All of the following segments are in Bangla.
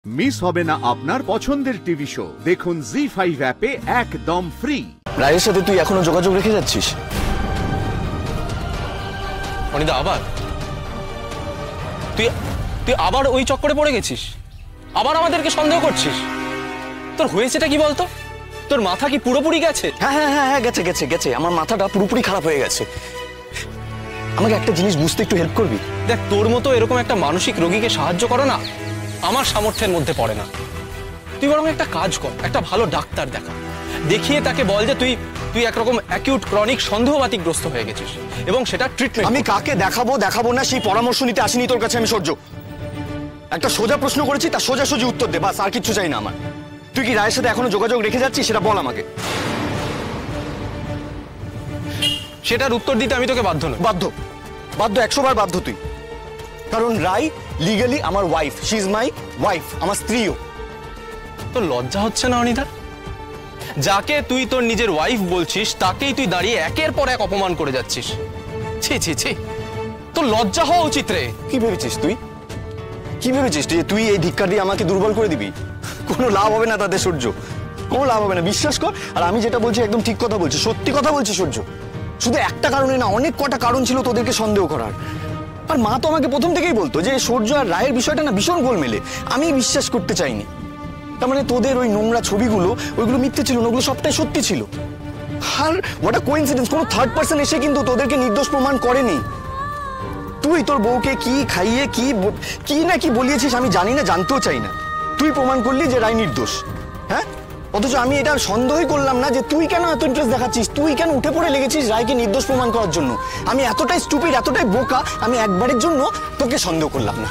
মিস হবে না আপনার পছন্দের টিভি শো। দেখুন জি5 অ্যাপে একদম ফ্রি। রায়ের সাথে তুই এখনো যোগাযোগ রেখে যাচ্ছিস? অনিদা আবার তুই তুই আবার ওই চক্করে পড়ে গেছিস, আবার আমাদেরকে সন্দেহ করছিস। তোর হয়েছেটা কি বলতো? তোর মাথা কি পুরোপুরি গেছে? হ্যাঁ হ্যাঁ হ্যাঁ হ্যাঁ গেছে গেছে গেছে, আমার মাথাটা পুরোপুরি খারাপ হয়ে গেছে। আমাকে একটা জিনিস বুঝতে একটু হেল্প করবি? দেখ, তোর মতো এরকম একটা মানসিক রোগীকে সাহায্য করো না আমার সামর্থ্যের মধ্যে পড়ে না। তুই বরং একটা কাজ কর, একটা ভালো ডাক্তার দেখা, দেখিয়ে তাকে বল যে তুই তুই একরকম অ্যাকিউট ক্রনিক সন্দেহবাতিগ্রস্ত হয়ে গেছিস এবং সেটা ট্রিটমেন্ট। আমি কাকে দেখাবো দেখাবো না সেই পরামর্শ নিতে আসিনি তোর কাছে। আমি সূর্য একটা সোজা প্রশ্ন করেছি, তার সোজাসুজি উত্তর দে, বাস, আর কিচ্ছু চাই না আমার। তুই কি রায়ের সাথে এখনো যোগাযোগ রেখে যাচ্ছিস সেটা বল আমাকে। সেটার উত্তর দিতে আমি তোকে বাধ্য নই। বাধ্য, বাধ্য, 100 বার বাধ্য তুই। কারণ রাই লিগালি আমার wife, she is my wife, আমার স্ত্রীও। তোর লজ্জা হচ্ছে না অনিদা? যাকে তুই তোর নিজের ওয়াইফ বলছিস তাকেই তুই দাঁড়িয়ে একের পর এক অপমান করে যাচ্ছিস। ছি ছি ছি, তোর লজ্জা হওয়া উচিত রে। কি ভেবেছিস তুই? কি ভেবেছিস যে তুই এই ধিক্কার দিয়ে আমাকে দুর্বল করে দিবি? কোনো লাভ হবে না তাতে সূর্য, কোনো লাভ হবে না, বিশ্বাস কর। আর আমি যেটা বলছি একদম ঠিক কথা বলছি, সত্যি কথা বলছি সূর্য। শুধু একটা কারণে না, অনেক কটা কারণ ছিল তোদেরকে সন্দেহ করার। আর মা তো আমাকে প্রথম থেকেই বলতো যে সূর্য আর রায়ের বিষয়টা না ভীষণ গোলমেলে। আমি বিশ্বাস করতে চাইনি। তার মানে তোদের ওই নোংরা ছবিগুলো, ওইগুলো মিথ্যে ছিল না, ওগুলো সবটাই সত্যি ছিল। আর হোয়াট আ কোইন্সিডেন্স, কোনো থার্ড পার্সন এসে কিন্তু তোদেরকে নির্দোষ প্রমাণ করেনি। তুই তোর বউকে কি খাইয়ে কি না কি বলিয়েছিস আমি জানি না, জানতেও চাই না। তুই প্রমাণ করলি যে রায় নির্দোষ, হ্যাঁ? অথচ আমি এটা সন্দেহই করলাম না যে তুই কেন এত ইন্টারেস্ট দেখাচ্ছিস, তুই কেন উঠে পড়ে লেগেছিস রায়কে নির্দোষ প্রমাণ করার জন্য। আমি এতটাই স্টুপিড, এতটাই বোকা, আমি একবারের জন্য তোকে সন্দেহ করলাম না।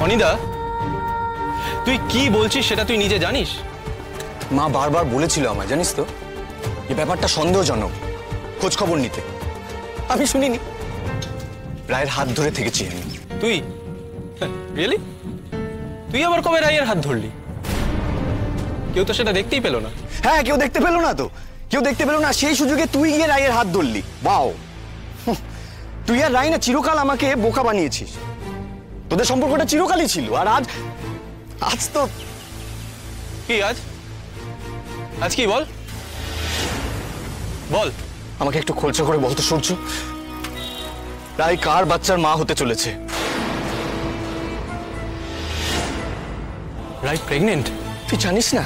অনিদা, তুই কি বলছিস সেটা তুই নিজে জানিস? মা বারবার বলেছিল আমায়, জানিস তো, এই ব্যাপারটা সন্দেহজনক, খোঁজ খবর নিতে। আমি শুনিনি, রায়ের হাত ধরে থেকেছি আমি। তুই রিয়েলি? তুই আবার কবে রায়ের হাত ধরলি? কেউ তো সেটা দেখতেই পেল না। হ্যাঁ, কেউ দেখতে পেলো না তো, কেউ দেখতে পেলো না। সেই সুযোগে তুই গিয়ে রায়ের হাত ধরলি। বাও, তুই আর রায় না চিরকাল আমাকে বোকা বানিয়েছিস। তোদের সম্পর্কটা চিরকালই ছিল। আর আজ আজ তো কি আজ? আজ কি বল বল আমাকে একটু খোলসা করে বলতো সূর্য, রায় কার বাচ্চার মা হতে চলেছে? রাই প্রেগনেন্ট? তুই জানিস না?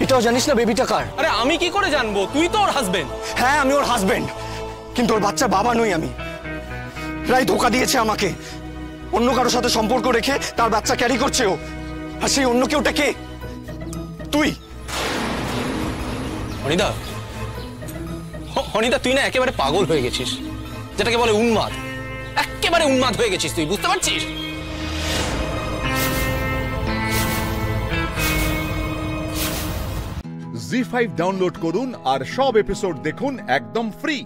এটাও জানিস না বেবিটা কার? আরে আমি কি করে জানবো? তুই তো ওর হাজবেন্ড। হ্যাঁ, আমি ওর হাজবেন্ড, কিন্তু ওর বাচ্চার বাবা নই আমি। রায় ধোকা দিয়েছে আমাকে, অন্য কারোর সাথে সম্পর্ক রেখে তার বাচ্চা ক্যারি করছে ও। আর সেই অন্য কেউটা কে? তুই। অনিদা, অনিদা, তুই না একেবারে পাগল হয়ে গেছিস, যেটাকে বলে উন্মাদ। একেবারে উন্মাদ হয়ে গেছিস তুই, বুঝতে পারছিস? জি5 ডাউনলোড করুন আর সব এপিসোড দেখুন একদম ফ্রি।